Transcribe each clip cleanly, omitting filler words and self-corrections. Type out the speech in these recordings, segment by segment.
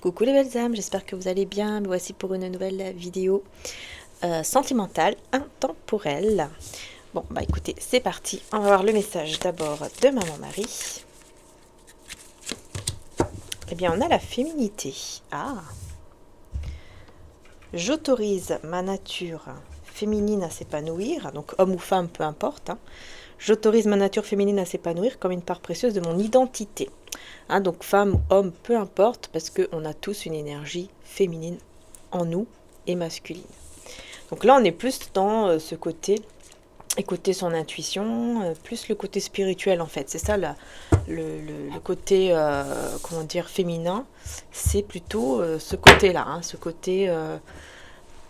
Coucou les belles âmes, j'espère que vous allez bien. Me voici pour une nouvelle vidéo sentimentale, intemporelle. Bon, bah écoutez, c'est parti. On va voir le message d'abord de Maman Marie. Eh bien, on a la féminité. Ah, j'autorise ma nature féminine à s'épanouir, donc homme ou femme, peu importe. J'autorise ma nature féminine à s'épanouir comme une part précieuse de mon identité. Donc femme ou homme, peu importe, parce qu'on a tous une énergie féminine en nous et masculine. Donc là, on est plus dans ce côté, écouter son intuition, plus le côté spirituel en fait. C'est ça le côté, comment dire, féminin. C'est plutôt ce côté-là, ce côté,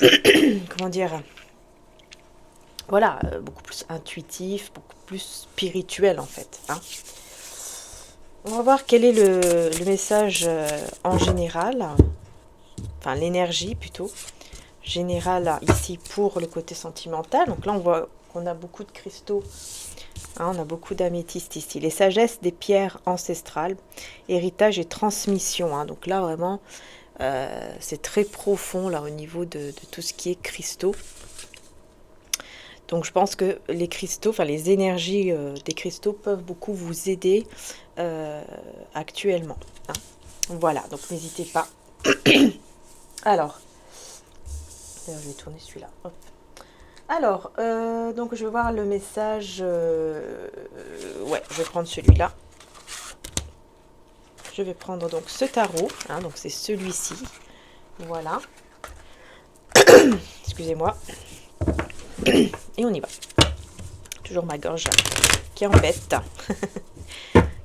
comment dire, voilà, beaucoup plus intuitif, beaucoup plus spirituel en fait. On va voir quel est le message en général, enfin l'énergie plutôt, générale ici pour le côté sentimental. Donc là, on voit qu'on a beaucoup de cristaux. On a beaucoup d'améthystes ici. Les sagesses des pierres ancestrales, héritage et transmission. Donc là, vraiment, c'est très profond là au niveau de tout ce qui est cristaux. Donc je pense que les cristaux, enfin les énergies des cristaux peuvent beaucoup vous aider actuellement. Voilà, donc n'hésitez pas. Alors, d'ailleurs je vais tourner celui-là. Hop. Alors, donc je vais voir le message. Ouais, je vais prendre celui-là. Je vais prendre donc ce tarot. Donc c'est celui-ci. Voilà. Excusez-moi. Et on y va. Toujours ma gorge qui embête.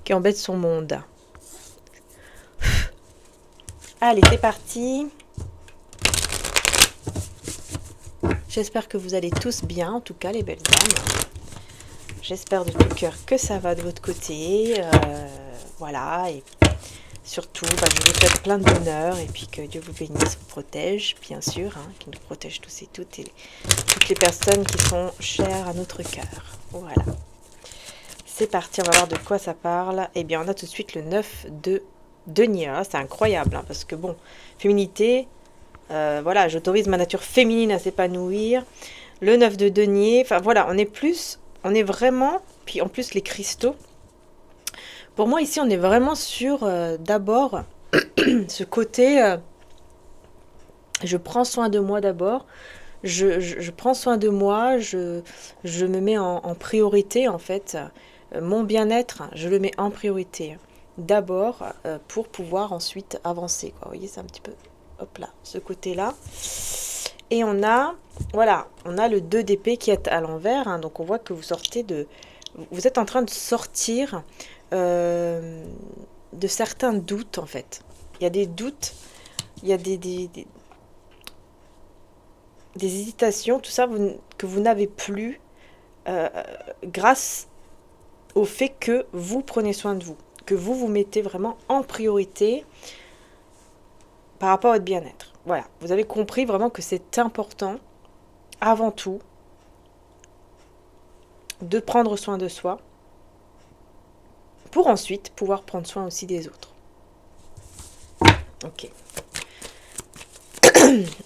Qui embête son monde. Allez, c'est parti. J'espère que vous allez tous bien, en tout cas les belles dames. J'espère de tout cœur que ça va de votre côté. Voilà, et surtout, je vous souhaite plein de bonheur et puis que Dieu vous bénisse, vous protège, bien sûr, qu'il nous protège tous et toutes les personnes qui sont chères à notre cœur. Voilà. C'est parti, on va voir de quoi ça parle. Eh bien, on a tout de suite le 9 de denier. C'est incroyable, parce que bon, féminité, voilà, j'autorise ma nature féminine à s'épanouir. Le 9 de denier, enfin voilà, on est vraiment, puis en plus les cristaux. Pour moi ici, on est vraiment sur d'abord ce côté, je prends soin de moi d'abord. Je prends soin de moi, je me mets en priorité en fait. Mon bien-être, je le mets en priorité d'abord pour pouvoir ensuite avancer. Vous voyez, c'est un petit peu, hop là, ce côté-là. Et on a, voilà, on a le 2 d'épée qui est à l'envers. Donc on voit que vous êtes en train de sortir de certains doutes en fait. Il y a des doutes, il y a des hésitations, tout ça que vous n'avez plus grâce au fait que vous prenez soin de vous, que vous vous mettez vraiment en priorité par rapport à votre bien-être. Voilà, vous avez compris vraiment que c'est important, avant tout, de prendre soin de soi pour ensuite pouvoir prendre soin aussi des autres. Ok.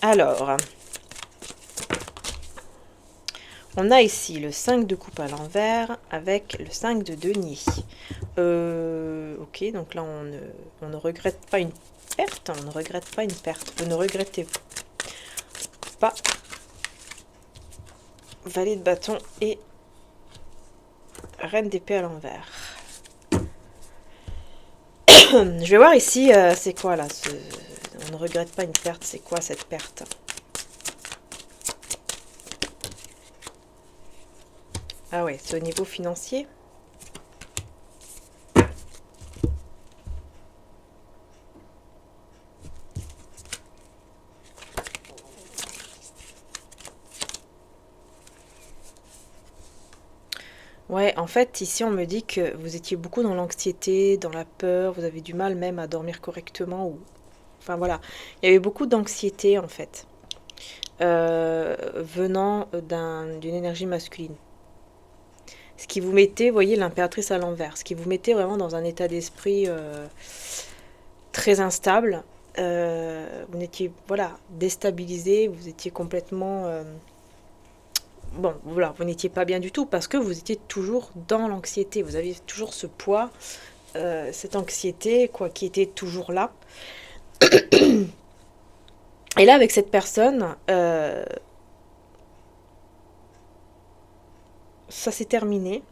Alors, on a ici le 5 de coupe à l'envers avec le 5 de denier. Ok, donc là, on ne regrette pas une perte. On ne regrette pas une perte. Vous ne regrettez pas. Valet de bâton et reine d'épée à l'envers. Je vais voir ici, c'est quoi là on ne regrette pas une perte. C'est quoi cette perte? Ah ouais, c'est au niveau financier. Ouais, en fait, ici, on me dit que vous étiez beaucoup dans l'anxiété, dans la peur, vous avez du mal même à dormir correctement. Enfin, voilà. Il y avait beaucoup d'anxiété, en fait, venant d'une énergie masculine. Ce qui vous mettait, vous voyez, l'impératrice à l'envers, ce qui vous mettait vraiment dans un état d'esprit très instable, vous n'étiez, voilà, déstabilisé, vous étiez complètement... bon, voilà, vous n'étiez pas bien du tout parce que vous étiez toujours dans l'anxiété. Vous aviez toujours ce poids, cette anxiété, quoi, qui était toujours là. Et là, avec cette personne, ça s'est terminé.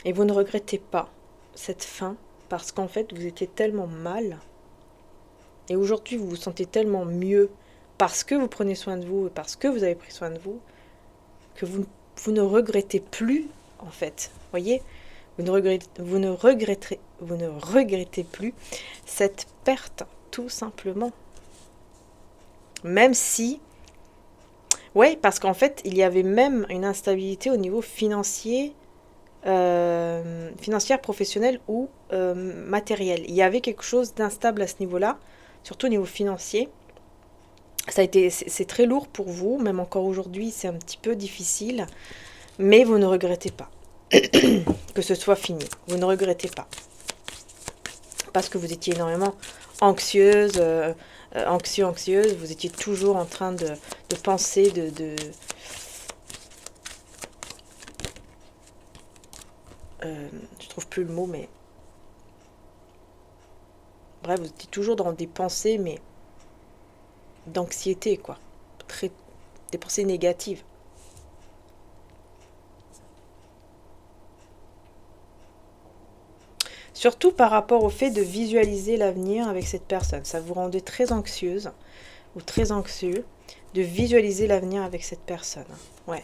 Et vous ne regrettez pas cette fin parce qu'en fait, vous étiez tellement mal. Et aujourd'hui, vous vous sentez tellement mieux parce que vous prenez soin de vous et parce que vous avez pris soin de vous que vous ne regrettez plus, en fait. Voyez, vous ne regrettez plus cette perte, tout simplement. Même si... Oui, parce qu'en fait, il y avait même une instabilité au niveau financier, financière, professionnelle ou matérielle. Il y avait quelque chose d'instable à ce niveau-là, surtout au niveau financier. C'est très lourd pour vous, même encore aujourd'hui, c'est un petit peu difficile, mais vous ne regrettez pas que ce soit fini. Vous ne regrettez pas. Parce que vous étiez énormément anxieuse, anxieuse, vous étiez toujours en train de penser, je trouve plus le mot, mais... Bref, vous étiez toujours dans des pensées, mais d'anxiété, quoi. Des pensées négatives. Surtout par rapport au fait de visualiser l'avenir avec cette personne. Ça vous rendait très anxieuse ou très anxieux de visualiser l'avenir avec cette personne. Ouais.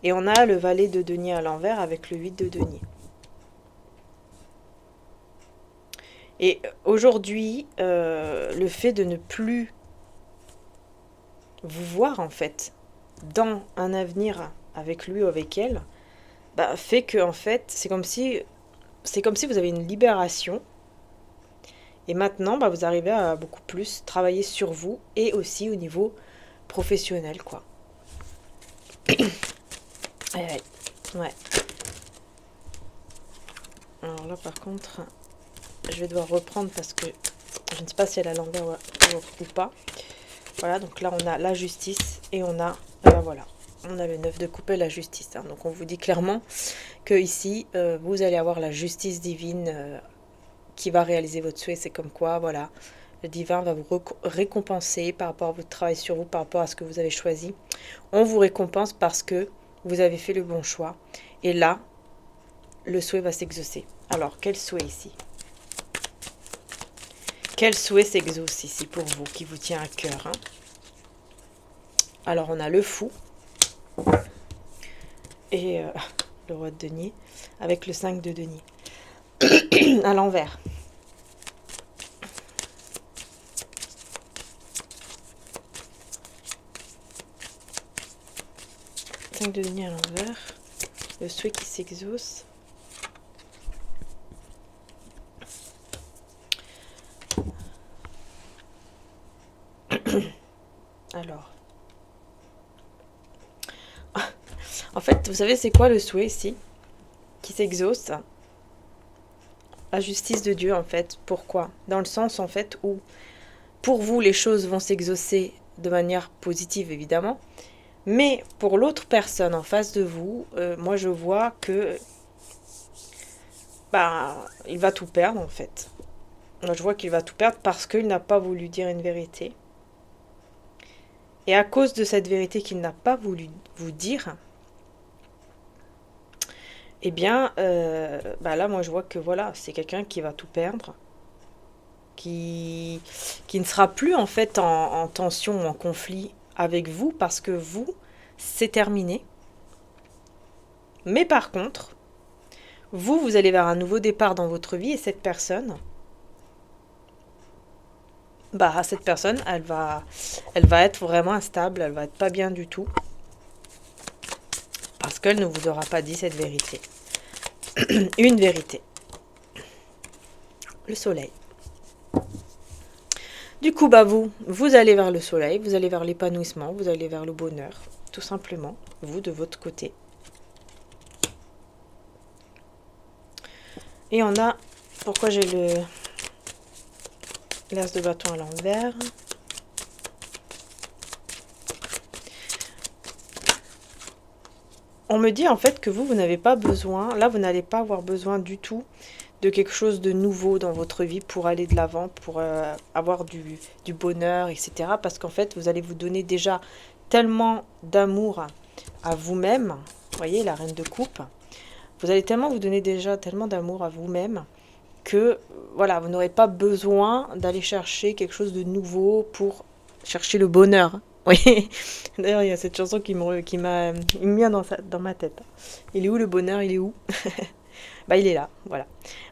Et on a le valet de denier à l'envers avec le 8 de denier. Et aujourd'hui, le fait de ne plus vous voir en fait dans un avenir avec lui ou avec elle, bah, fait que en fait, c'est comme si vous avez une libération. Et maintenant, bah, vous arrivez à beaucoup plus travailler sur vous et aussi au niveau professionnel, quoi. Ouais. Ouais. Alors là, par contre, je vais devoir reprendre parce que je ne sais pas si elle a l'envers ou pas. Voilà, donc là, on a la justice et on a, voilà, on a le 9 de coupe et la justice. Hein. Donc, on vous dit clairement que ici, vous allez avoir la justice divine qui va réaliser votre souhait. C'est comme quoi, voilà, le divin va vous récompenser par rapport à votre travail sur vous, par rapport à ce que vous avez choisi. On vous récompense parce que vous avez fait le bon choix. Et là, le souhait va s'exaucer. Alors, quel souhait ici? Quel souhait s'exauce ici pour vous, qui vous tient à cœur, hein? Alors, on a le fou et le roi de denier avec le 5 de denier à l'envers. De denier à l'envers, le souhait qui s'exauce. Alors, en fait, vous savez c'est quoi le souhait ici qui s'exauce? La justice de Dieu, en fait. Pourquoi? Dans le sens, en fait, où pour vous, les choses vont s'exaucer de manière positive, évidemment. Mais pour l'autre personne en face de vous, moi je vois que bah, il va tout perdre en fait. Moi je vois qu'il va tout perdre parce qu'il n'a pas voulu dire une vérité. Et à cause de cette vérité qu'il n'a pas voulu vous dire, eh bien bah là moi je vois que voilà, c'est quelqu'un qui va tout perdre. Qui ne sera plus en fait en tension ou en conflit avec vous parce que vous, c'est terminé. Mais par contre, vous allez vers un nouveau départ dans votre vie et cette personne, bah cette personne, elle va être vraiment instable, elle va être pas bien du tout parce qu'elle ne vous aura pas dit cette vérité. Une vérité. Le soleil. Du coup, bah vous allez vers le soleil, vous allez vers l'épanouissement, vous allez vers le bonheur, tout simplement, vous de votre côté. Et on a, pourquoi j'ai L'as de bâton à l'envers. On me dit en fait que vous n'avez pas besoin, là vous n'allez pas avoir besoin du tout de quelque chose de nouveau dans votre vie pour aller de l'avant, pour avoir du bonheur, etc. Parce qu'en fait vous allez vous donner déjà tellement d'amour à vous-même. Vous voyez, la reine de coupe. Vous allez tellement vous donner déjà tellement d'amour à vous-même que voilà, vous n'aurez pas besoin d'aller chercher quelque chose de nouveau pour chercher le bonheur. Oui, d'ailleurs il y a cette chanson qui m'a mis dans ma tête. Il est où le bonheur? Il est où? Bah il est là, voilà.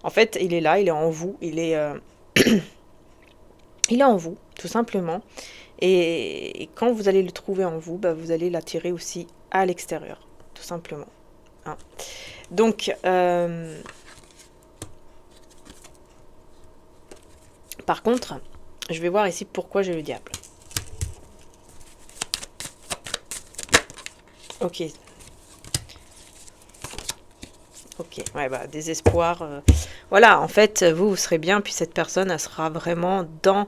En fait, il est là, il est en vous, il est il est en vous, tout simplement. Et quand vous allez le trouver en vous, bah, vous allez l'attirer aussi à l'extérieur, tout simplement. Hein. Donc, par contre, je vais voir ici pourquoi j'ai le diable. Ok. Ok, ouais, bah, désespoir. Voilà, en fait, vous serez bien, puis cette personne, elle sera vraiment dans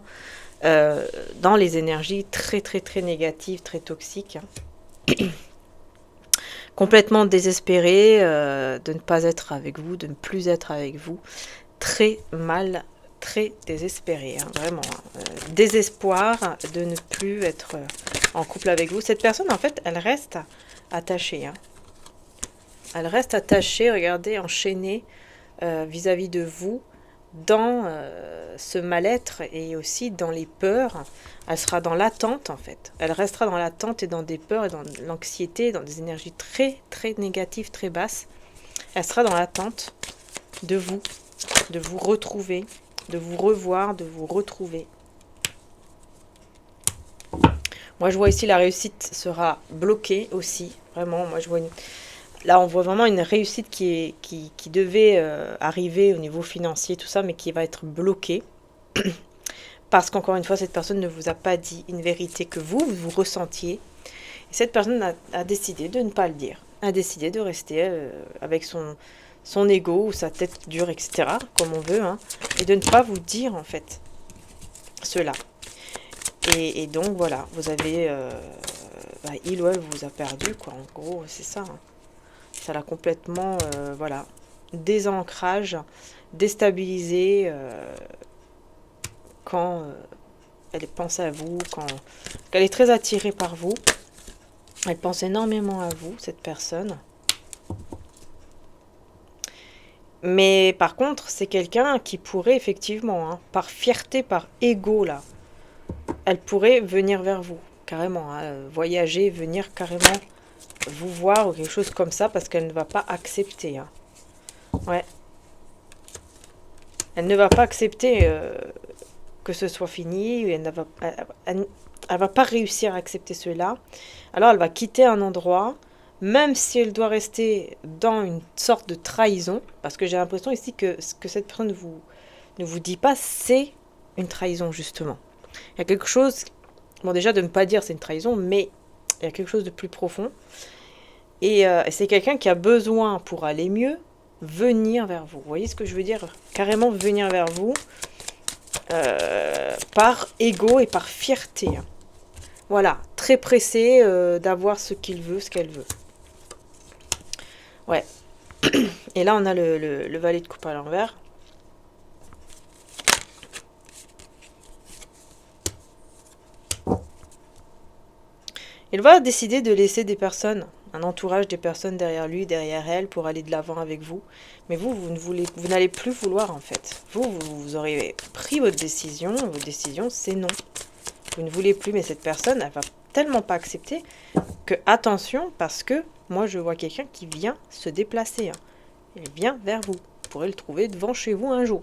les énergies très, très, très négatives, très toxiques. Hein. Complètement désespéré de ne pas être avec vous, de ne plus être avec vous. Très mal, très désespéré, hein, vraiment. Désespoir de ne plus être en couple avec vous. Cette personne, en fait, elle reste attachée. Hein. Elle reste attachée, regardez, enchaînée vis-à-vis de vous dans ce mal-être et aussi dans les peurs. Elle sera dans l'attente en fait. Elle restera dans l'attente et dans des peurs et dans l'anxiété, dans des énergies très très négatives, très basses. Elle sera dans l'attente de vous retrouver, de vous revoir, de vous retrouver. Moi je vois ici la réussite sera bloquée aussi. Vraiment, moi je vois là, on voit vraiment une réussite qui devait arriver au niveau financier, tout ça, mais qui va être bloquée. Parce qu'encore une fois, cette personne ne vous a pas dit une vérité que vous ressentiez. Et cette personne a décidé de ne pas le dire. A décidé de rester avec son ego ou sa tête dure, etc., comme on veut. Hein, et de ne pas vous dire, en fait, cela. Et donc, voilà, vous avez... il ou elle vous a perdu, quoi. En gros, c'est ça. Hein. Ça l'a complètement, voilà, désancrage, déstabilisé quand elle pense à vous, quand elle est très attirée par vous. Elle pense énormément à vous, cette personne. Mais par contre, c'est quelqu'un qui pourrait effectivement, hein, par fierté, par ego, là, elle pourrait venir vers vous, carrément, hein, voyager, venir carrément vous voir ou quelque chose comme ça parce qu'elle ne va pas accepter. Hein. Ouais. Elle ne va pas accepter que ce soit fini. Elle va pas réussir à accepter cela. Alors elle va quitter un endroit, même si elle doit rester dans une sorte de trahison, parce que j'ai l'impression ici que ce que cette personne ne vous dit pas, c'est une trahison justement. Il y a quelque chose, bon déjà de ne pas dire c'est une trahison, mais il y a quelque chose de plus profond. Et c'est quelqu'un qui a besoin, pour aller mieux, venir vers vous. Vous voyez ce que je veux dire? Carrément venir vers vous par ego et par fierté. Voilà, très pressé d'avoir ce qu'il veut, ce qu'elle veut. Ouais. Et là, on a le valet de coupe à l'envers. Il va décider de laisser des personnes, un entourage des personnes derrière lui, derrière elle, pour aller de l'avant avec vous. Mais vous n'allez plus vouloir en fait. Vous aurez pris votre décision c'est non. Vous ne voulez plus, mais cette personne, elle va tellement pas accepter que attention, parce que moi je vois quelqu'un qui vient se déplacer. Hein. Il vient vers vous. Vous pourrez le trouver devant chez vous un jour.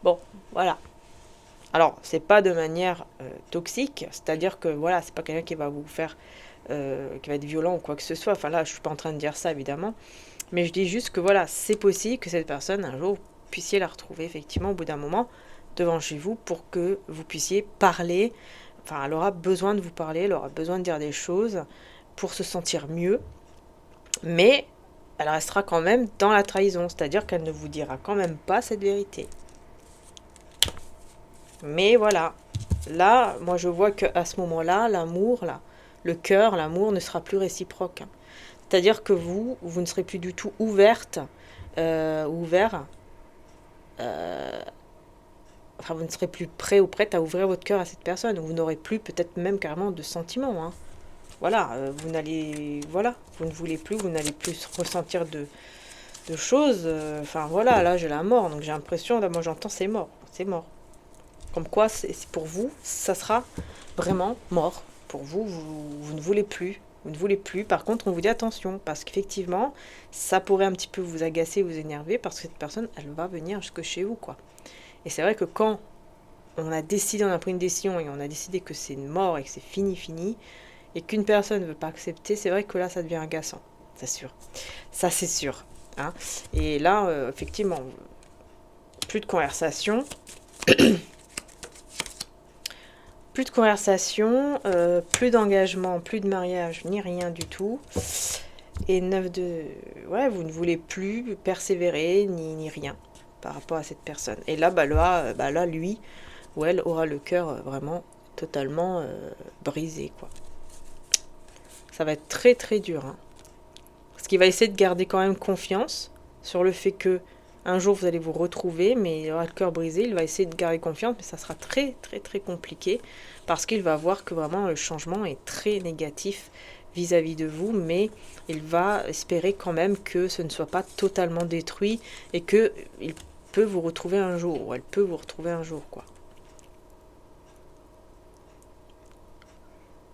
Bon, voilà. Alors, c'est pas de manière toxique, c'est-à-dire que voilà, c'est pas quelqu'un qui va vous faire, qui va être violent ou quoi que ce soit. Enfin là, je suis pas en train de dire ça évidemment, mais je dis juste que voilà, c'est possible que cette personne un jour vous puissiez la retrouver effectivement au bout d'un moment devant chez vous pour que vous puissiez parler. Enfin, elle aura besoin de vous parler, elle aura besoin de dire des choses pour se sentir mieux, mais elle restera quand même dans la trahison, c'est-à-dire qu'elle ne vous dira quand même pas cette vérité. Mais voilà, là, moi je vois qu'à ce moment-là, l'amour, là, le cœur, l'amour ne sera plus réciproque. C'est-à-dire que vous ne serez plus du tout ouverte, ouvert, enfin vous ne serez plus prêt ou prête à ouvrir votre cœur à cette personne. Vous n'aurez plus peut-être même carrément de sentiments. Hein. Voilà, vous n'allez, voilà, vous ne voulez plus, vous n'allez plus ressentir de choses. Enfin voilà, là j'ai la mort, donc j'ai l'impression, là moi j'entends c'est mort, c'est mort. Comme quoi, pour vous, ça sera vraiment mort. Pour vous, vous ne voulez plus. Vous ne voulez plus. Par contre, on vous dit attention, parce qu'effectivement, ça pourrait un petit peu vous agacer, vous énerver, parce que cette personne, elle va venir jusque chez vous, quoi. Et c'est vrai que quand on a décidé, on a pris une décision et on a décidé que c'est mort et que c'est fini, fini, et qu'une personne ne veut pas accepter, c'est vrai que là, ça devient agaçant. C'est sûr. Ça, c'est sûr. Hein. Et là, effectivement, plus de conversation. Plus de conversation, plus d'engagement, plus de mariage, ni rien du tout. Et 9 de... Ouais, vous ne voulez plus persévérer, ni rien par rapport à cette personne. Et là, là lui ou elle aura le cœur vraiment totalement brisé, quoi. Ça va être très très dur. Hein. Parce qu'il va essayer de garder quand même confiance sur le fait que un jour vous allez vous retrouver, mais il aura le cœur brisé, il va essayer de garder confiance, mais ça sera très très très compliqué parce qu'il va voir que vraiment le changement est très négatif vis-à-vis de vous, mais il va espérer quand même que ce ne soit pas totalement détruit et que il peut vous retrouver un jour, ou elle peut vous retrouver un jour, quoi.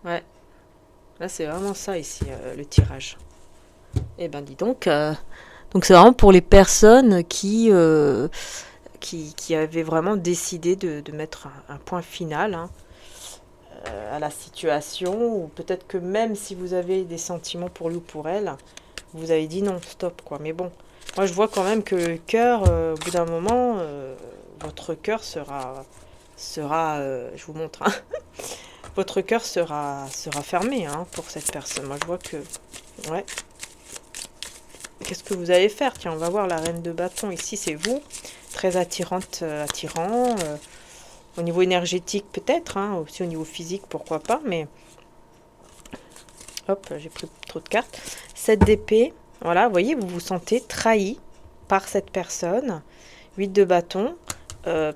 Ouais, là c'est vraiment ça ici, le tirage. Eh ben dis donc c'est vraiment pour les personnes qui avaient vraiment décidé de mettre un point final, hein, à la situation, ou peut-être que même si vous avez des sentiments pour lui ou pour elle, vous avez dit non, stop, quoi. Mais bon, moi je vois quand même que le cœur, au bout d'un moment, votre cœur sera je vous montre, hein, votre cœur sera fermé, hein, pour cette personne. Moi je vois que, ouais. Qu'est-ce que vous allez faire? Tiens, on va voir la reine de bâton. Ici, c'est vous. Très attirante, attirant. Au niveau énergétique, peut-être. Hein, aussi au niveau physique, pourquoi pas. Mais, hop, j'ai pris trop de cartes. 7 d'épée. Voilà, vous voyez, vous vous sentez trahi par cette personne. 8 de bâton.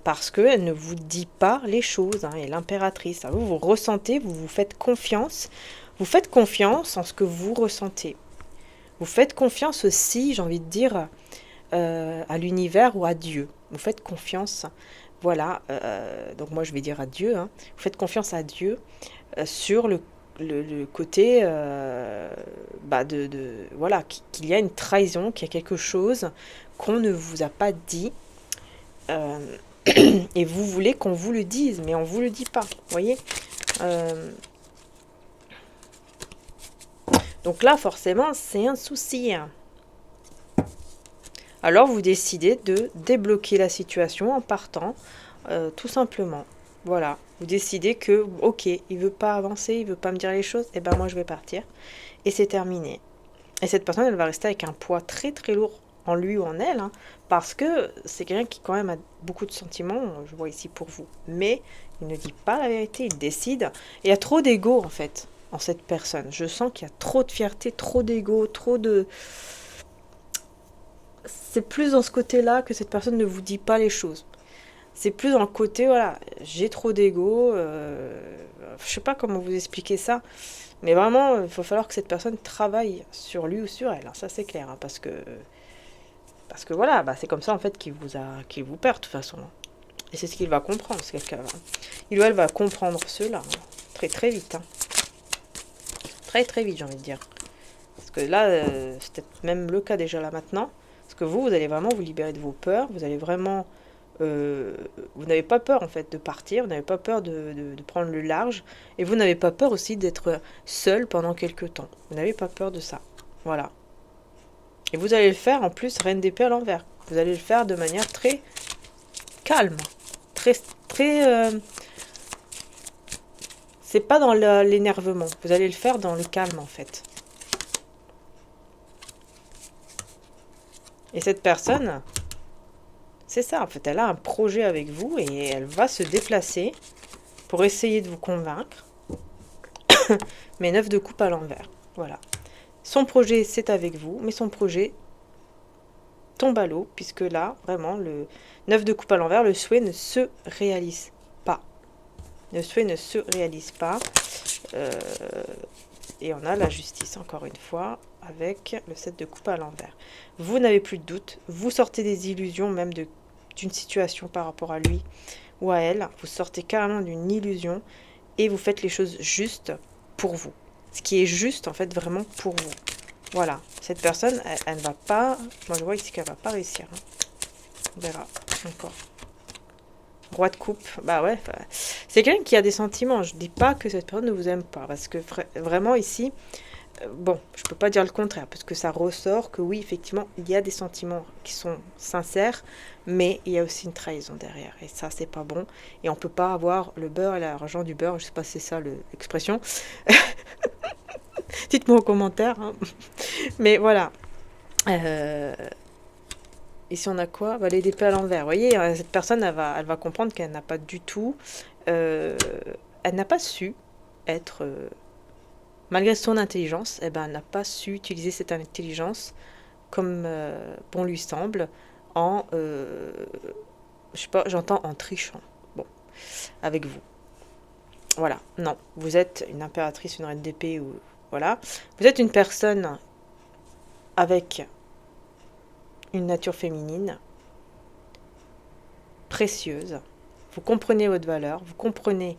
Parce qu'elle ne vous dit pas les choses. Hein, et l'impératrice. Vous, vous ressentez, vous vous faites confiance. Vous faites confiance en ce que vous ressentez. Vous faites confiance aussi, j'ai envie de dire, à l'univers ou à Dieu. Vous faites confiance, voilà, donc moi je vais dire à Dieu, hein. Vous faites confiance à Dieu sur le côté, voilà, qu'il y a une trahison, qu'il y a quelque chose qu'on ne vous a pas dit, euh, et vous voulez qu'on vous le dise, mais on ne vous le dit pas, vous voyez. Donc là, forcément, c'est un souci. Alors, vous décidez de débloquer la situation en partant, tout simplement. Voilà. Vous décidez que, ok, il veut pas avancer, il veut pas me dire les choses, et ben moi je vais partir. Et c'est terminé. Et cette personne, elle va rester avec un poids très très lourd en lui ou en elle, hein, parce que c'est quelqu'un qui quand même a beaucoup de sentiments, je vois ici pour vous. Mais il ne dit pas la vérité, il décide. Et il y a trop d'ego en fait, en cette personne. Je sens qu'il y a trop de fierté, trop d'ego, trop de... C'est plus dans ce côté-là que cette personne ne vous dit pas les choses. C'est plus dans le côté, voilà, j'ai trop d'ego, je sais pas comment vous expliquer ça, mais vraiment, il va falloir que cette personne travaille sur lui ou sur elle, hein, ça c'est clair, hein, parce que voilà, bah, c'est comme ça en fait qu'il vous perd de toute façon. Et c'est ce qu'il va comprendre, c'est quelqu'un, il ou elle va comprendre cela, hein, très très vite, hein. Très très vite j'ai envie de dire. Parce que là, c'est peut-être même le cas déjà là maintenant, parce que vous allez vraiment vous libérer de vos peurs, vous allez vraiment... vous n'avez pas peur en fait de partir, vous n'avez pas peur de prendre le large, et vous n'avez pas peur aussi d'être seul pendant quelques temps. Vous n'avez pas peur de ça. Voilà. Et vous allez le faire en plus reine d'épée à l'envers. Vous allez le faire de manière très calme. Très... c'est pas dans l'énervement. Vous allez le faire dans le calme en fait. Et cette personne... C'est ça, en fait, elle a un projet avec vous et elle va se déplacer pour essayer de vous convaincre. Mais 9 de coupe à l'envers, voilà. Son projet, c'est avec vous, mais son projet tombe à l'eau, puisque là, vraiment, le 9 de coupe à l'envers, le souhait ne se réalise pas. Le souhait ne se réalise pas. Et on a la justice, encore une fois, avec le 7 de coupe à l'envers. Vous n'avez plus de doute, vous sortez des illusions même d'une situation par rapport à lui ou à elle. Vous sortez carrément d'une illusion et vous faites les choses justes pour vous. Ce qui est juste, en fait, vraiment pour vous. Voilà, cette personne, elle ne va pas... Moi, je vois ici qu'elle ne va pas réussir. Hein. On verra encore. Roi de coupe, bah ouais, c'est quelqu'un qui a des sentiments. Je dis pas que cette personne ne vous aime pas, parce que vraiment ici, bon, je peux pas dire le contraire, parce que ça ressort que oui, effectivement, il y a des sentiments qui sont sincères, mais il y a aussi une trahison derrière, et ça, c'est pas bon, et on peut pas avoir le beurre et l'argent du beurre, je sais pas si c'est ça l'expression. Dites-moi en commentaire, hein. Mais voilà. Ici, on a quoi? Les d'épée à l'envers. Vous voyez, cette personne, elle va comprendre qu'elle n'a pas du tout... elle n'a pas su être... malgré son intelligence, eh ben, elle n'a pas su utiliser cette intelligence comme bon lui semble, en... je sais pas, j'entends en trichant. Bon, avec vous. Voilà, non. Vous êtes une impératrice, une reine d'épée, ou... Voilà. Vous êtes une personne avec... une nature féminine, précieuse. Vous comprenez votre valeur, vous comprenez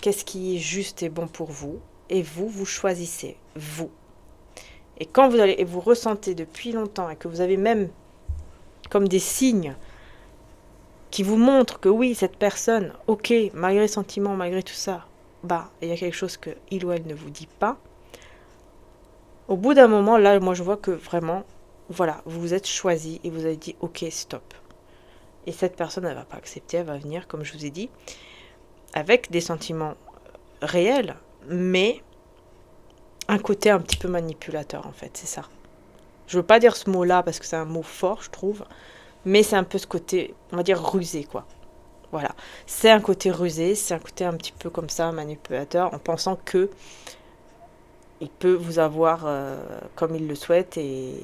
qu'est-ce qui est juste et bon pour vous, et vous choisissez, vous. Et quand vous allez, et vous ressentez depuis longtemps, et que vous avez même comme des signes qui vous montrent que oui, cette personne, ok, malgré les sentiments, malgré tout ça, bah, il y a quelque chose que il ou elle ne vous dit pas. Au bout d'un moment, là, moi, je vois que vraiment, voilà, vous vous êtes choisi et vous avez dit, ok, stop. Et cette personne, elle ne va pas accepter, elle va venir, comme je vous ai dit, avec des sentiments réels, mais un côté un petit peu manipulateur, en fait, c'est ça. Je ne veux pas dire ce mot-là, parce que c'est un mot fort, je trouve, mais c'est un peu ce côté, on va dire, rusé, quoi. Voilà. C'est un côté rusé, c'est un côté un petit peu comme ça, manipulateur, en pensant que il peut vous avoir comme il le souhaite et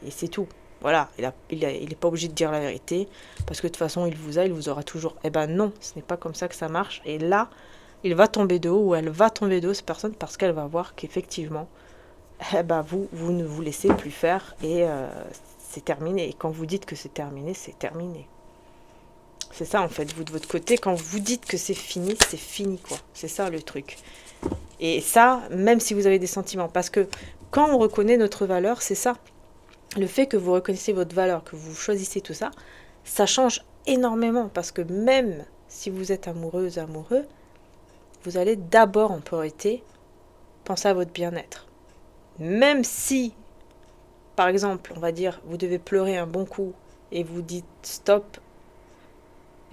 c'est tout. Voilà, il est pas obligé de dire la vérité, parce que de toute façon, il vous aura toujours. Eh ben non, ce n'est pas comme ça que ça marche. Et là, il va tomber de haut, ou elle va tomber de haut, cette personne, parce qu'elle va voir qu'effectivement, eh ben vous ne vous laissez plus faire, et c'est terminé. Et quand vous dites que c'est terminé, c'est terminé. C'est ça, en fait, vous de votre côté, quand vous dites que c'est fini, quoi. C'est ça, le truc. Et ça, même si vous avez des sentiments, parce que quand on reconnaît notre valeur, c'est ça. Le fait que vous reconnaissiez votre valeur, que vous choisissez tout ça, ça change énormément, parce que même si vous êtes amoureuse, amoureux, vous allez d'abord en priorité penser à votre bien-être. Même si, par exemple, on va dire, vous devez pleurer un bon coup et vous dites stop,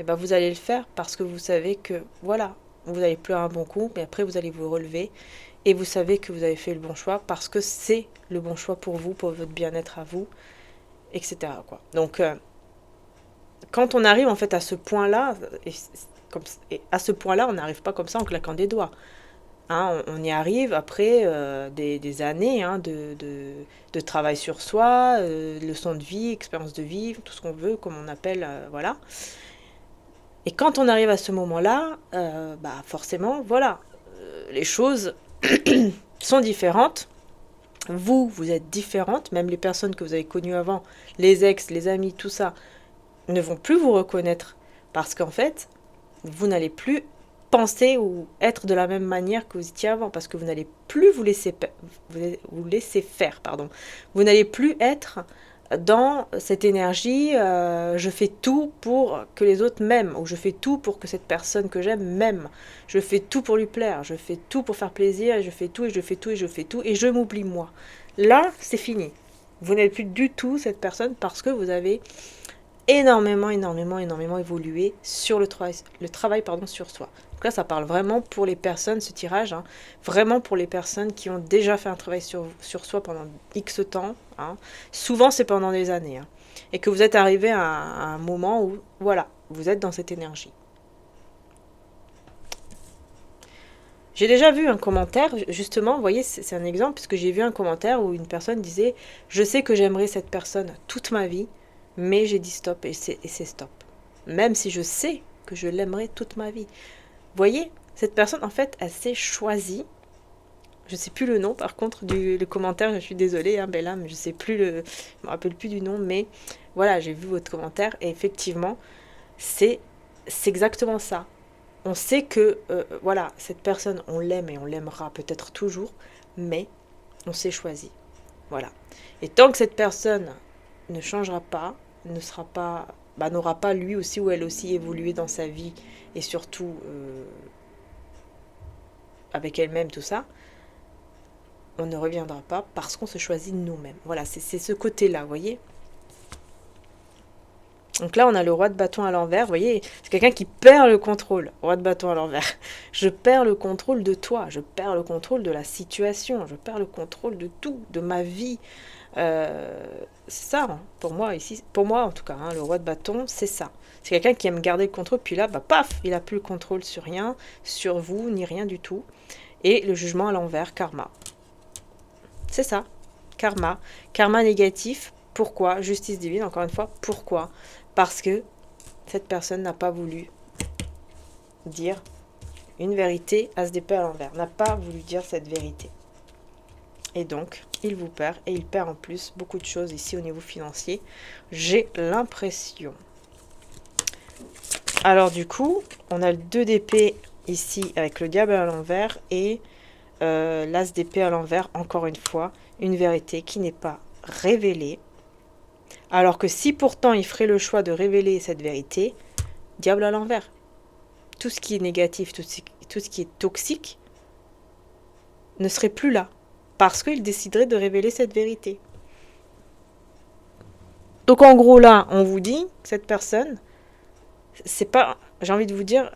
et ben vous allez le faire parce que vous savez que, voilà, vous allez pleurer un bon coup, mais après vous allez vous relever et vous savez que vous avez fait le bon choix parce que c'est le bon choix pour vous, pour votre bien-être à vous, etc. quoi. Donc, quand on arrive en fait à ce point-là, et à ce point-là, on n'arrive pas comme ça en claquant des doigts. Hein, on y arrive après des années de travail sur soi, leçons de vie, expérience de vie, tout ce qu'on veut, comme on appelle, voilà. Et quand on arrive à ce moment-là, bah forcément, voilà, les choses sont différentes. Vous êtes différente, même les personnes que vous avez connues avant, les ex, les amis, tout ça, ne vont plus vous reconnaître. Parce qu'en fait, vous n'allez plus penser ou être de la même manière que vous étiez avant, parce que vous n'allez plus vous laisser faire. Vous n'allez plus être dans cette énergie, je fais tout pour que les autres m'aiment, ou je fais tout pour que cette personne que j'aime m'aime, je fais tout pour lui plaire, je fais tout pour faire plaisir, et je fais tout, et je fais tout, et je fais tout, et je m'oublie moi. Là, c'est fini. Vous n'êtes plus du tout cette personne parce que vous avez énormément évolué sur le travail sur soi. Donc là, ça parle vraiment pour les personnes, ce tirage, hein, vraiment pour les personnes qui ont déjà fait un travail sur soi pendant X temps. Hein. Souvent, c'est pendant des années. Hein. et que vous êtes arrivé à un moment où, voilà, vous êtes dans cette énergie. J'ai déjà vu un commentaire, justement, vous voyez, c'est un exemple, puisque j'ai vu un commentaire où une personne disait « Je sais que j'aimerais cette personne toute ma vie, mais j'ai dit stop et c'est stop. Même si je sais que je l'aimerais toute ma vie. » Vous voyez, cette personne, en fait, elle s'est choisie. Je ne sais plus le nom, par contre, le commentaire, je suis désolée, hein, Bella, mais je sais plus je me rappelle plus du nom, mais voilà, j'ai vu votre commentaire, et effectivement, c'est exactement ça. On sait que, voilà, cette personne, on l'aime et on l'aimera peut-être toujours, mais on s'est choisi. Voilà. Et tant que cette personne ne changera pas, ne sera pas, n'aura pas lui aussi ou elle aussi évolué dans sa vie, et surtout avec elle-même, tout ça, on ne reviendra pas parce qu'on se choisit nous-mêmes. Voilà, c'est ce côté-là, vous voyez. Donc là, on a le roi de bâton à l'envers. Vous voyez, c'est quelqu'un qui perd le contrôle. Roi de bâton à l'envers. Je perds le contrôle de toi. Je perds le contrôle de la situation. Je perds le contrôle de tout, de ma vie. C'est ça, hein, pour moi, ici. Pour moi, en tout cas, hein, le roi de bâton, c'est ça. C'est quelqu'un qui aime garder le contrôle. Puis là, paf, il n'a plus le contrôle sur rien, sur vous, ni rien du tout. Et le jugement à l'envers, karma. C'est ça. Karma. Karma négatif. Pourquoi? Justice divine, encore une fois. Pourquoi? Parce que cette personne n'a pas voulu dire une vérité à ce départ à l'envers. N'a pas voulu dire cette vérité. Et donc, il vous perd. Et il perd en plus beaucoup de choses ici au niveau financier. J'ai l'impression. Alors du coup, on a le 2 d'épée ici avec le diable à l'envers. Et l'as d'épée à l'envers, encore une fois. Une vérité qui n'est pas révélée. Alors que si pourtant il ferait le choix de révéler cette vérité, diable à l'envers. Tout ce qui est négatif, tout ce qui est toxique, ne serait plus là. Parce qu'il déciderait de révéler cette vérité. Donc en gros là, on vous dit que cette personne, c'est pas, j'ai envie de vous dire,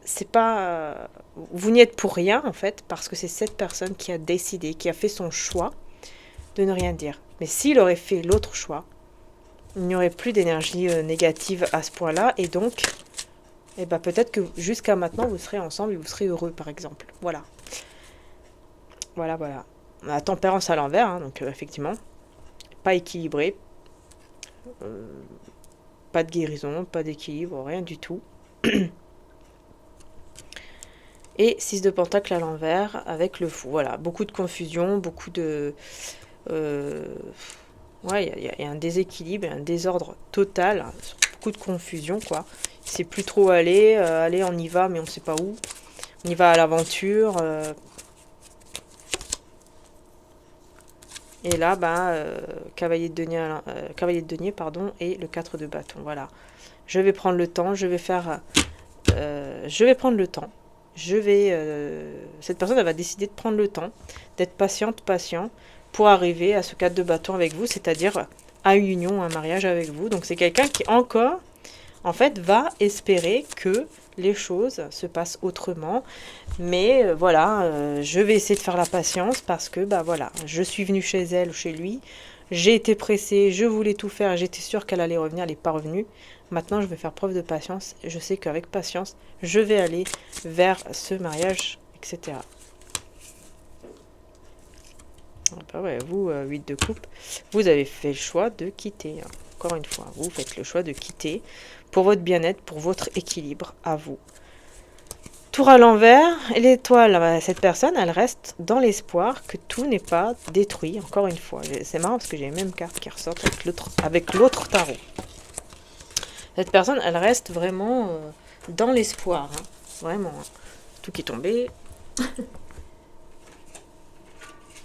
c'est pas, vous n'y êtes pour rien en fait, parce que c'est cette personne qui a décidé, qui a fait son choix de ne rien dire. Mais s'il aurait fait l'autre choix, il n'y aurait plus d'énergie négative à ce point-là. Et donc, peut-être que jusqu'à maintenant, vous serez ensemble et vous serez heureux, par exemple. Voilà. Voilà, voilà. La tempérance à l'envers, hein, donc effectivement. Pas équilibré. Pas de guérison, pas d'équilibre, rien du tout. Et 6 de pentacle à l'envers avec le fou. Voilà, beaucoup de confusion, beaucoup de... ouais, il y a un déséquilibre, un désordre total, beaucoup de confusion, quoi. Il ne sait plus trop aller, allez, on y va, mais on ne sait pas où. On y va à l'aventure. Et là, cavalier de denier, pardon, et le 4 de bâton, voilà. Je vais prendre le temps, je vais faire... je vais prendre le temps. Cette personne, elle va décider de prendre le temps, d'être patient, pour arriver à ce 4 de bâton avec vous, c'est-à-dire à une union, un mariage avec vous. Donc c'est quelqu'un qui encore, en fait, va espérer que les choses se passent autrement. Mais voilà, je vais essayer de faire la patience parce que, voilà, je suis venue chez elle ou chez lui. J'ai été pressée, je voulais tout faire, j'étais sûre qu'elle allait revenir, elle n'est pas revenue. Maintenant, je vais faire preuve de patience. Je sais qu'avec patience, je vais aller vers ce mariage, etc. Ouais, vous, 8 de coupe, vous avez fait le choix de quitter. Hein. Encore une fois, vous faites le choix de quitter pour votre bien-être, pour votre équilibre à vous. Tour à l'envers, et l'étoile, cette personne, elle reste dans l'espoir que tout n'est pas détruit, encore une fois. C'est marrant parce que j'ai les mêmes cartes qui ressortent avec l'autre tarot. Cette personne, elle reste vraiment dans l'espoir, hein. Vraiment. Hein. Tout qui est tombé.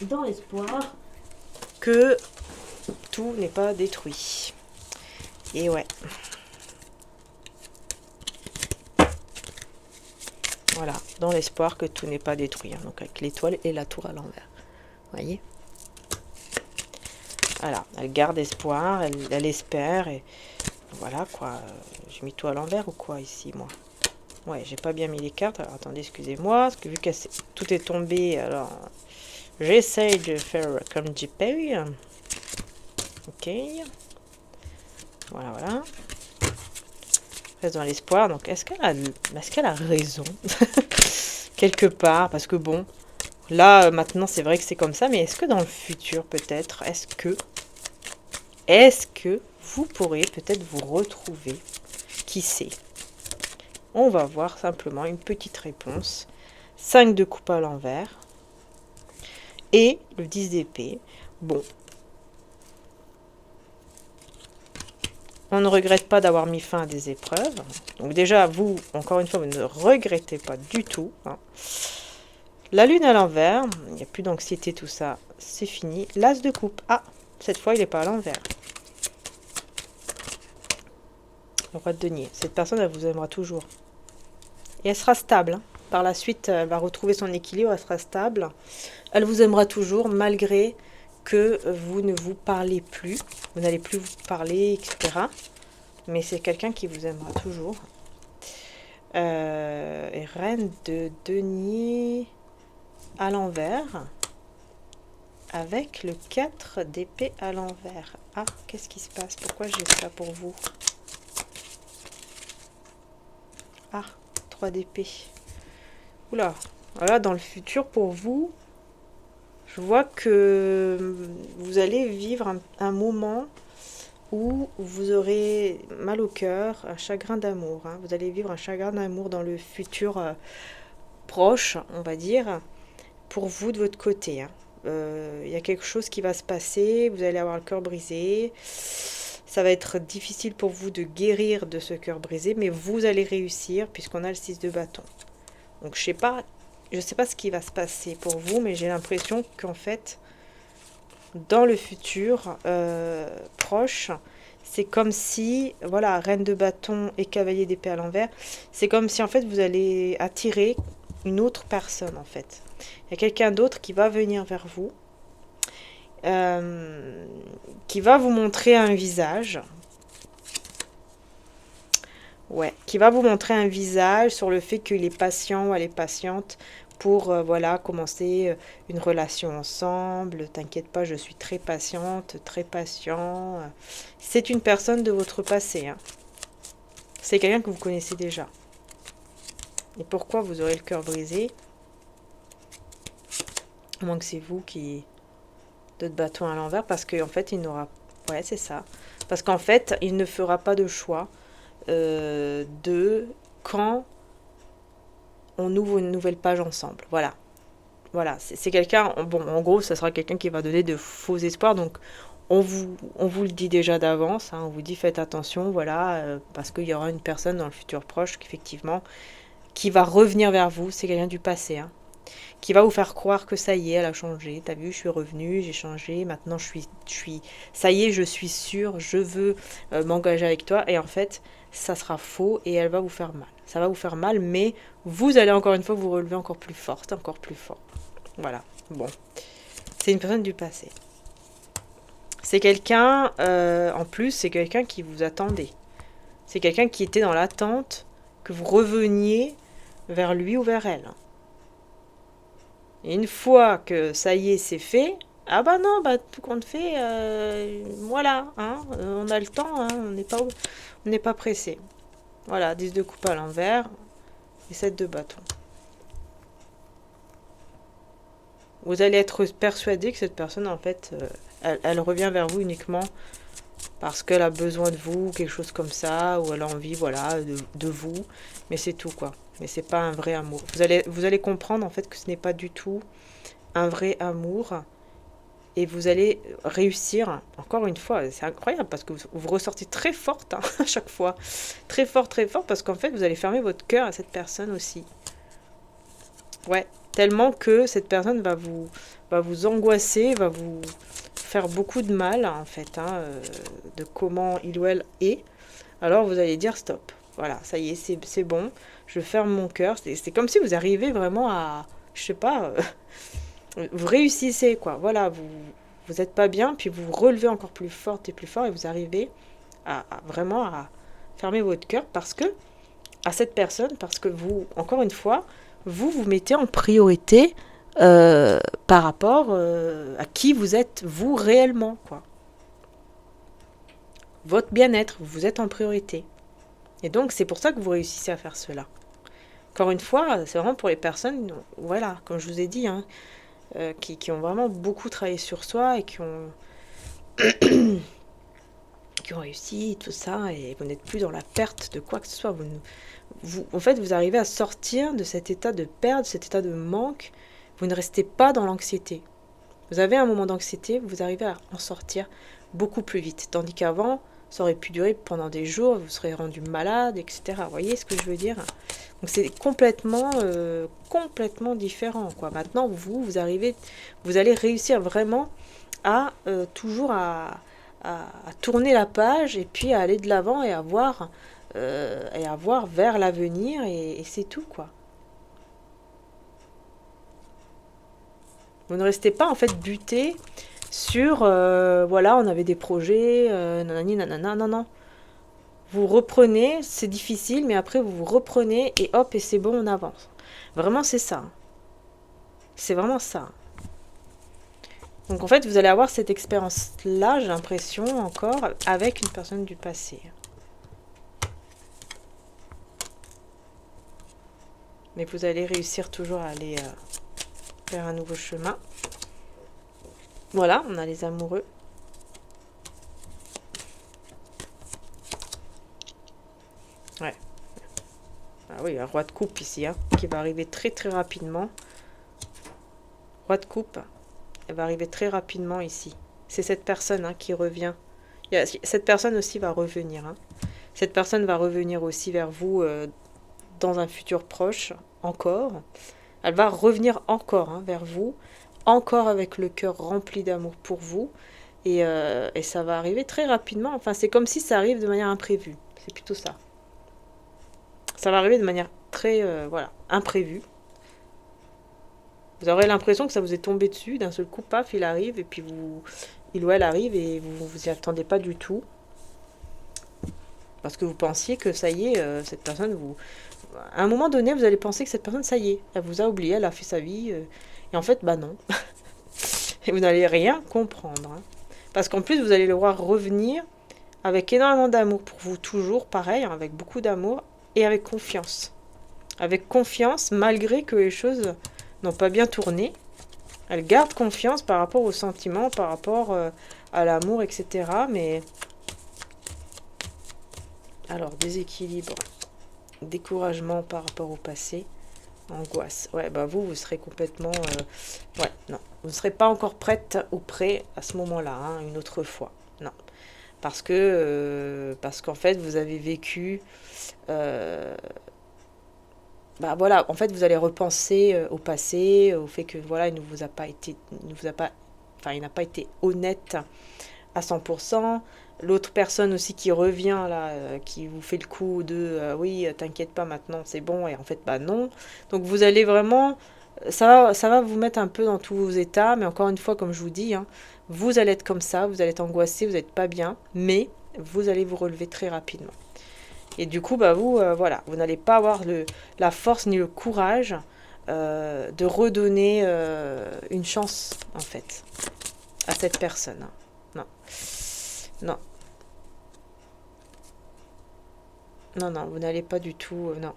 Dans l'espoir que tout n'est pas détruit. Et ouais. Voilà, dans l'espoir que tout n'est pas détruit. Hein, donc avec l'étoile et la tour à l'envers. Vous voyez? Voilà, elle garde espoir, elle espère. Et voilà quoi. J'ai mis tout à l'envers ou quoi ici, moi? Ouais, j'ai pas bien mis les cartes. Alors attendez, excusez-moi. Parce que vu que tout est tombé, alors j'essaye de faire comme JP. Ok. Voilà, voilà. Reste dans l'espoir. Donc, est-ce qu'elle a raison quelque part? Parce que bon, là, maintenant, c'est vrai que c'est comme ça. Mais est-ce que dans le futur, peut-être, est-ce que vous pourrez peut-être vous retrouver? Qui sait? On va voir simplement une petite réponse. 5 de coupe à l'envers. Et le 10 d'épée. Bon. On ne regrette pas d'avoir mis fin à des épreuves. Donc déjà, vous, encore une fois, vous ne regrettez pas du tout. Hein. La lune à l'envers. Il n'y a plus d'anxiété, tout ça. C'est fini. L'as de coupe. Ah, cette fois, il n'est pas à l'envers. Le roi de denier. Cette personne, elle vous aimera toujours. Et elle sera stable. Hein. Par la suite, elle va retrouver son équilibre. Elle sera stable. Elle vous aimera toujours, malgré que vous ne vous parlez plus. Vous n'allez plus vous parler, etc. Mais c'est quelqu'un qui vous aimera toujours. Et reine de denier à l'envers. Avec le 4 d'épée à l'envers. Ah, qu'est-ce qui se passe? Pourquoi j'ai ça pour vous? Ah, 3 d'épée. Oula. Voilà, dans le futur, pour vous, je vois que vous allez vivre un moment où vous aurez mal au cœur, un chagrin d'amour. Hein. Vous allez vivre un chagrin d'amour dans le futur proche, on va dire, pour vous de votre côté. Hein. Y a quelque chose qui va se passer, vous allez avoir le cœur brisé. Ça va être difficile pour vous de guérir de ce cœur brisé, mais vous allez réussir puisqu'on a le 6 de bâton. Donc je sais pas ce qui va se passer pour vous, mais j'ai l'impression qu'en fait, dans le futur proche, c'est comme si, voilà, reine de bâton et cavalier d'épée à l'envers, c'est comme si en fait vous allez attirer une autre personne en fait. Il y a quelqu'un d'autre qui va venir vers vous, qui va vous montrer un visage. Ouais, qui va vous montrer un visage sur le fait qu'il est patient ou elle est patiente pour voilà, commencer une relation ensemble. T'inquiète pas, je suis très patiente, très patient. C'est une personne de votre passé. Hein. C'est quelqu'un que vous connaissez déjà. Et pourquoi vous aurez le cœur brisé? À moins que c'est vous qui... de bâton à l'envers, parce qu'en fait, il n'aura... Ouais, c'est ça. Parce qu'en fait, il ne fera pas de choix de quand on ouvre une nouvelle page ensemble. Voilà. Voilà, c'est quelqu'un, bon, en gros, ça sera quelqu'un qui va donner de faux espoirs. Donc, on vous le dit déjà d'avance. Hein, on vous dit faites attention, voilà, parce qu'il y aura une personne dans le futur proche, effectivement, qui va revenir vers vous. C'est quelqu'un du passé, hein, qui va vous faire croire que ça y est, elle a changé. T'as vu, je suis revenue, j'ai changé. Maintenant, ça y est, je suis sûre, je veux m'engager avec toi. Et en fait, ça sera faux et elle va vous faire mal. Ça va vous faire mal, mais vous allez encore une fois vous relever encore plus forte, encore plus fort. Voilà, bon. C'est une personne du passé. C'est quelqu'un, en plus, c'est quelqu'un qui vous attendait. C'est quelqu'un qui était dans l'attente que vous reveniez vers lui ou vers elle. Et une fois que ça y est, c'est fait, ah bah non, bah tout compte fait, voilà, hein, on a le temps, hein, on n'est pas pressé. Voilà, 10 de coupe à l'envers et 7 de bâton. Vous allez être persuadé que cette personne, en fait, elle revient vers vous uniquement parce qu'elle a besoin de vous, quelque chose comme ça, ou elle a envie, voilà, de vous. Mais c'est tout, quoi. Mais c'est pas un vrai amour. Vous allez comprendre, en fait, que ce n'est pas du tout un vrai amour. Et vous allez réussir, encore une fois, c'est incroyable, parce que vous ressortez très forte, hein, à chaque fois. Très fort, parce qu'en fait, vous allez fermer votre cœur à cette personne aussi. Ouais, tellement que cette personne va vous angoisser, va vous faire beaucoup de mal, en fait, hein, de comment il ou elle est. Alors, vous allez dire stop. Voilà, ça y est, c'est bon. Je ferme mon cœur. C'est comme si vous arrivez vraiment à, je sais pas... vous réussissez, quoi. Voilà, vous êtes pas bien, puis vous vous relevez encore plus forte et plus fort, et vous arrivez à vraiment à fermer votre cœur parce que, à cette personne, parce que vous, encore une fois, vous mettez en priorité par rapport à qui vous êtes, vous, réellement, quoi. votre bien-être, vous êtes en priorité. Et donc, c'est pour ça que vous réussissez à faire cela. Encore une fois, c'est vraiment pour les personnes, voilà, comme je vous ai dit, hein, qui ont vraiment beaucoup travaillé sur soi et qui ont réussi, tout ça, et vous n'êtes plus dans la perte de quoi que ce soit. En fait, vous arrivez à sortir de cet état de perte, cet état de manque. Vous ne restez pas dans l'anxiété. Vous avez un moment d'anxiété, vous arrivez à en sortir beaucoup plus vite. Tandis qu'avant, ça aurait pu durer pendant des jours, vous serez rendu malade, etc. Vous voyez ce que je veux dire? Donc c'est complètement, complètement différent, quoi. Maintenant, vous allez réussir vraiment à toujours à tourner la page et puis à aller de l'avant et à voir vers l'avenir et c'est tout, quoi. Vous ne restez pas en fait buté sur voilà, on avait des projets, nanani, nanana, non, non. Vous reprenez, c'est difficile, mais après vous reprenez et hop, et c'est bon, on avance. Vraiment, c'est ça. C'est vraiment ça. Donc en fait, vous allez avoir cette expérience-là, j'ai l'impression, encore, avec une personne du passé. Mais vous allez réussir toujours à aller vers un nouveau chemin. Voilà, on a les amoureux. Ouais. Ah oui, un roi de coupe ici, hein, qui va arriver très très rapidement. Roi de coupe, elle va arriver très rapidement ici. C'est cette personne hein, qui revient. Cette personne aussi va revenir. Hein. Cette personne va revenir aussi vers vous dans un futur proche, encore. Elle va revenir encore hein, vers vous, encore avec le cœur rempli d'amour pour vous. Et ça va arriver très rapidement. Enfin, c'est comme si ça arrive de manière imprévue. C'est plutôt ça. Ça va arriver de manière très voilà, imprévue. Vous aurez l'impression que ça vous est tombé dessus, d'un seul coup, paf, il arrive, et puis il ou elle arrive, et vous vous y attendez pas du tout. Parce que vous pensiez que ça y est, cette personne, à un moment donné, vous allez penser que cette personne, ça y est, elle vous a oublié, elle a fait sa vie, et en fait, bah non. Et vous n'allez rien comprendre. Hein. Parce qu'en plus, vous allez le voir revenir avec énormément d'amour pour vous, toujours pareil, hein, avec beaucoup d'amour, et avec confiance. Avec confiance, malgré que les choses n'ont pas bien tourné. Elle garde confiance par rapport aux sentiments, par rapport à l'amour, etc. Mais alors, déséquilibre, découragement par rapport au passé, angoisse. Ouais, bah vous serez complètement... ouais, non. Vous ne serez pas encore prête ou prêt à ce moment-là, hein, une autre fois. Non. Parce qu'en fait, vous avez vécu... bah voilà, en fait, vous allez repenser au passé, au fait que voilà, il n'a pas été honnête à 100%. L'autre personne aussi qui revient là, qui vous fait le coup de oui, t'inquiète pas maintenant, c'est bon, et en fait, bah non. Donc vous allez vraiment, ça va vous mettre un peu dans tous vos états, mais encore une fois, comme je vous dis, hein, vous allez être comme ça, vous allez être angoissé, vous n'êtes pas bien, mais vous allez vous relever très rapidement. Et du coup, bah voilà, vous n'allez pas avoir la force ni le courage de redonner une chance, en fait, à cette personne. Non. Non. Non, non, vous n'allez pas du tout... non.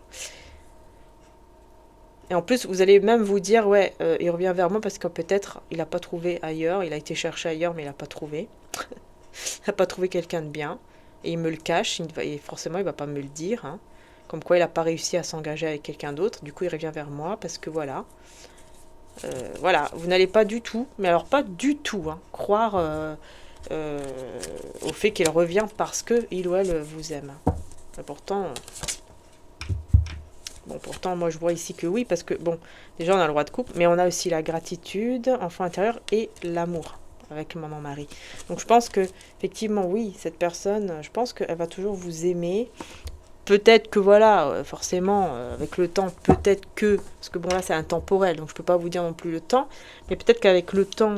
Et en plus, vous allez même vous dire, ouais, il revient vers moi parce que peut-être il n'a pas trouvé ailleurs, il a été chercher ailleurs, mais il n'a pas trouvé. Il n'a pas trouvé quelqu'un de bien. Et il me le cache, et forcément il ne va pas me le dire. Hein. Comme quoi il n'a pas réussi à s'engager avec quelqu'un d'autre. Du coup il revient vers moi parce que voilà. Voilà, vous n'allez pas du tout, mais alors pas du tout, hein, croire au fait qu'il revient parce que il ou elle vous aime. Et pourtant, pourtant moi je vois ici que oui, parce que bon, déjà on a le roi de coupe, mais on a aussi la gratitude, enfant intérieur et l'amour. Avec maman-mari. Donc je pense que effectivement oui, cette personne, je pense qu'elle va toujours vous aimer. Peut-être que voilà, forcément, avec le temps, peut-être que, parce que bon là c'est intemporel, donc je peux pas vous dire non plus le temps, mais peut-être qu'avec le temps,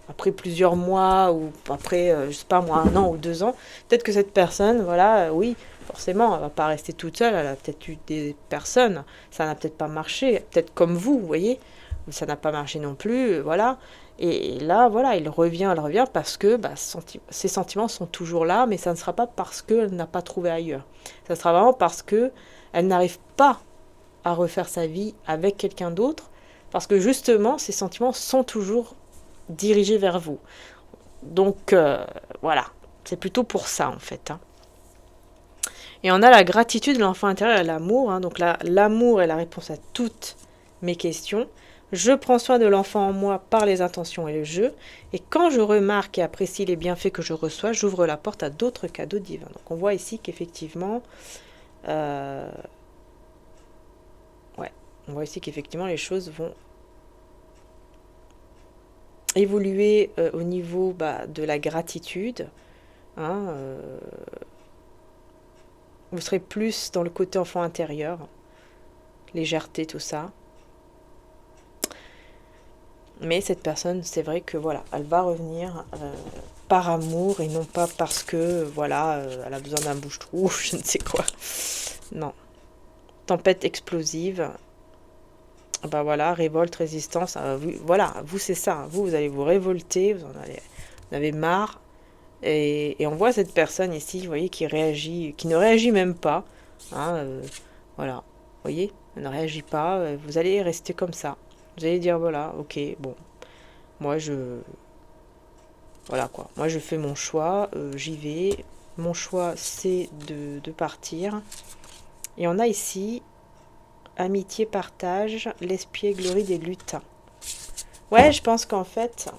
après plusieurs mois, ou après, je sais pas moi, 1 an ou 2 ans, peut-être que cette personne, voilà, oui, forcément, elle va pas rester toute seule, elle a peut-être eu des personnes, ça n'a peut-être pas marché, peut-être comme vous voyez, ça n'a pas marché non plus, voilà. Et là, voilà, elle revient parce que ses sentiments sont toujours là, mais ça ne sera pas parce qu'elle n'a pas trouvé ailleurs. Ça sera vraiment parce que elle n'arrive pas à refaire sa vie avec quelqu'un d'autre, parce que justement, ses sentiments sont toujours dirigés vers vous. Donc, voilà, c'est plutôt pour ça, en fait. Hein. Et on a la gratitude, l'enfant intérieur et l'amour. Hein. Donc là, l'amour est la réponse à toutes mes questions. Je prends soin de l'enfant en moi par les intentions et le jeu. Et quand je remarque et apprécie les bienfaits que je reçois, j'ouvre la porte à d'autres cadeaux divins. Donc on voit ici qu'effectivement... on voit ici qu'effectivement les choses vont évoluer au niveau de la gratitude. Hein, vous serez plus dans le côté enfant intérieur, légèreté, tout ça. Mais cette personne, c'est vrai que voilà, elle va revenir par amour et non pas parce que voilà, elle a besoin d'un bouche-trou, je ne sais quoi. Non. Tempête explosive. Voilà, révolte, résistance. Voilà, vous c'est ça. Vous allez vous révolter, vous en avez marre. Et on voit cette personne ici, vous voyez, qui ne réagit même pas. Hein, voilà, vous voyez, elle ne réagit pas. Vous allez rester comme ça. Vous allez dire, voilà, ok, bon, voilà quoi. Moi, je fais mon choix, j'y vais. Mon choix, c'est de partir. Et on a ici, amitié, partage, l'espièglerie des lutins. Ouais, je pense qu'en fait,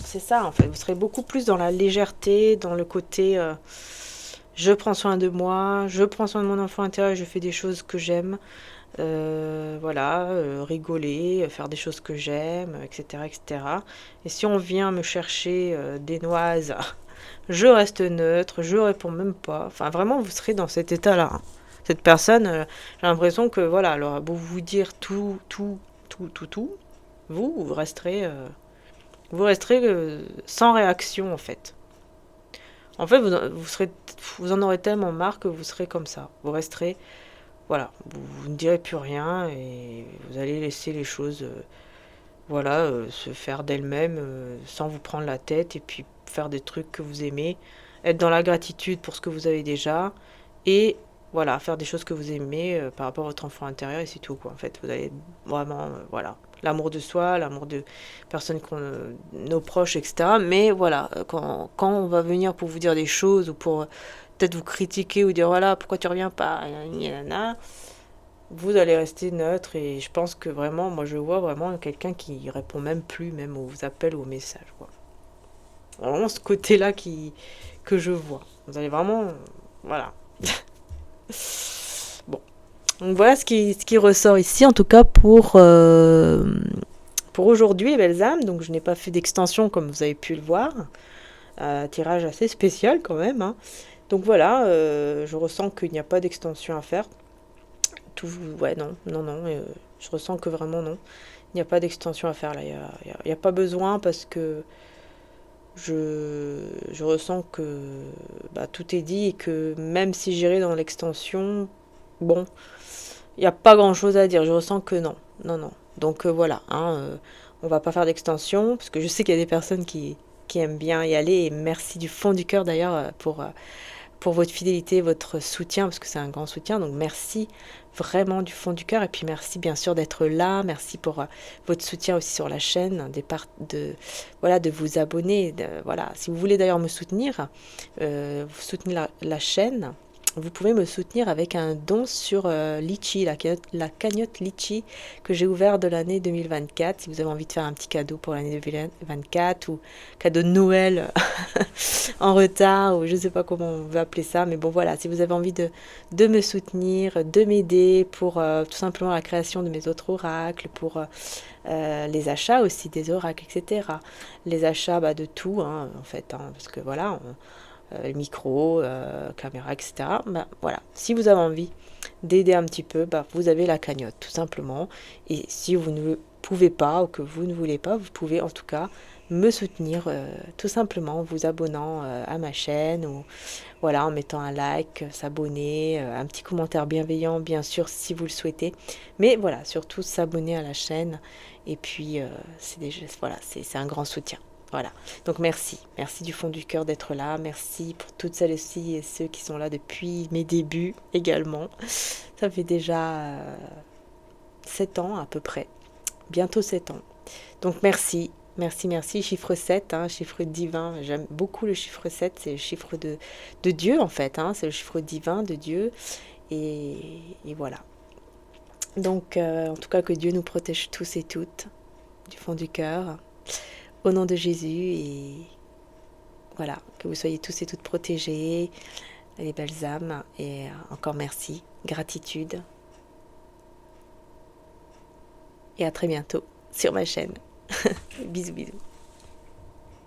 c'est ça, en fait. Vous serez beaucoup plus dans la légèreté, dans le côté je prends soin de moi, je prends soin de mon enfant intérieur, je fais des choses que j'aime. Voilà, rigoler, faire des choses que j'aime, etc., etc. Et si on vient me chercher des noises, je reste neutre, je réponds même pas. Enfin, vraiment, vous serez dans cet état-là. Hein. Cette personne, j'ai l'impression que, voilà, alors, pour vous dire tout, vous resterez sans réaction, en fait. En fait, vous en aurez tellement marre que vous serez comme ça. Vous resterez, voilà, vous ne direz plus rien et vous allez laisser les choses, se faire d'elles-mêmes sans vous prendre la tête et puis faire des trucs que vous aimez, être dans la gratitude pour ce que vous avez déjà et voilà, faire des choses que vous aimez par rapport à votre enfant intérieur et c'est tout quoi. En fait, vous allez vraiment, l'amour de soi, l'amour de personnes nos proches, etc. Mais voilà, quand on va venir pour vous dire des choses ou pour peut-être vous critiquer ou dire voilà, pourquoi tu reviens pas, vous allez rester neutre et je pense que vraiment, moi je vois vraiment quelqu'un qui répond même plus, même aux appels ou aux messages. Quoi. Vraiment ce côté-là que je vois. Vous allez vraiment, voilà. Bon. Donc voilà ce qui ressort ici, en tout cas pour aujourd'hui, les belles âmes. Donc je n'ai pas fait d'extension comme vous avez pu le voir. Tirage assez spécial quand même. Hein. Donc voilà, je ressens qu'il n'y a pas d'extension à faire. Non. Je ressens que vraiment non. Il n'y a pas d'extension à faire là. Il n'y a pas besoin parce que je ressens que tout est dit et que même si j'irai dans l'extension, bon, il n'y a pas grand chose à dire. Je ressens que non. Donc voilà, on va pas faire d'extension parce que je sais qu'il y a des personnes qui aiment bien y aller et merci du fond du cœur d'ailleurs pour votre fidélité, votre soutien, parce que c'est un grand soutien. Donc merci vraiment du fond du cœur. Et puis merci bien sûr d'être là. Merci pour votre soutien aussi sur la chaîne, de vous abonner. Voilà. Si vous voulez d'ailleurs me soutenir, vous soutenez la chaîne. Vous pouvez me soutenir avec un don sur Litchi, la cagnotte Litchi que j'ai ouvert de l'année 2024. Si vous avez envie de faire un petit cadeau pour l'année 2024 ou cadeau de Noël en retard ou je ne sais pas comment on veut appeler ça. Mais bon voilà, si vous avez envie de me soutenir, de m'aider pour tout simplement la création de mes autres oracles, pour les achats aussi des oracles, etc. Les achats de tout en fait, parce que voilà... micro, caméra, etc. Voilà. Si vous avez envie d'aider un petit peu, bah, vous avez la cagnotte, tout simplement. Et si vous ne pouvez pas ou que vous ne voulez pas, vous pouvez en tout cas me soutenir tout simplement en vous abonnant à ma chaîne ou voilà, en mettant un like, s'abonner, un petit commentaire bienveillant, bien sûr, si vous le souhaitez. Mais voilà, surtout s'abonner à la chaîne. Et puis, c'est déjà, voilà, c'est un grand soutien. Voilà. Donc merci. Merci du fond du cœur d'être là. Merci pour toutes celles et ceux qui sont là depuis mes débuts également. Ça fait déjà 7 ans à peu près. Bientôt 7 ans. Donc merci. Merci, merci. Chiffre 7, hein, chiffre divin. J'aime beaucoup le chiffre 7. C'est le chiffre de Dieu, en fait. Hein, c'est le chiffre divin de Dieu. Et, et voilà. Donc, en tout cas, que Dieu nous protège tous et toutes, du fond du cœur. Au nom de Jésus. Et voilà, que vous soyez tous et toutes protégés, les belles âmes. Et encore merci. Gratitude. Et à très bientôt sur ma chaîne. Bisous, bisous.